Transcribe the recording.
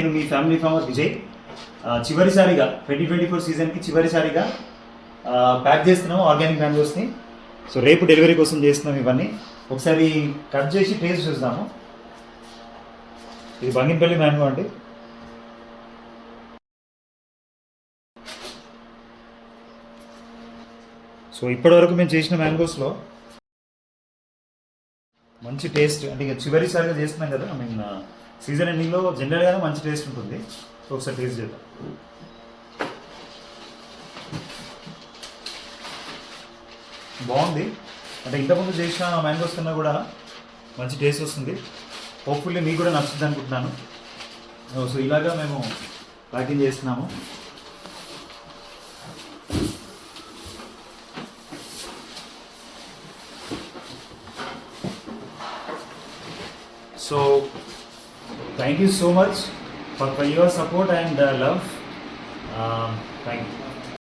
నేను మీ family farmer Vijay. చివరిసారిగా 2024 సీజన్కి చివరిసారిగా ప్యాక్ చేస్తున్నాము ఆర్గానిక్ మ్యాంగోస్ని. సో రేపు డెలివరీ కోసం చేస్తున్నాం ఇవన్నీ. ఒకసారి కట్ చేసి టేస్ట్ చూద్దాము. ఇది బంగినపల్లి మ్యాంగో అండి. సో ఇప్పటివరకు మేము చేసిన మ్యాంగోస్లో మంచి టేస్ట్, అంటే ఇక చివరిసారిగా చేస్తున్నాం కదా, ఐ మీన్ సీజన్ ఎండింగ్లో జనరల్గానే మంచి టేస్ట్ ఉంటుంది. సో ఒకసారి టేస్ట్ చేద్దాం. బాగుంది, అంటే ఇంతకుముందు చేసిన మ్యాంగోస్ కన్నా కూడా మంచి టేస్ట్ వస్తుంది. హోప్ఫుల్లీ మీకు కూడా నచ్చుతుంది అనుకుంటున్నాను. సో ఇలాగా మేము ప్యాకింగ్ చేస్తున్నాము. So thank you so much for your support and love. Thank you.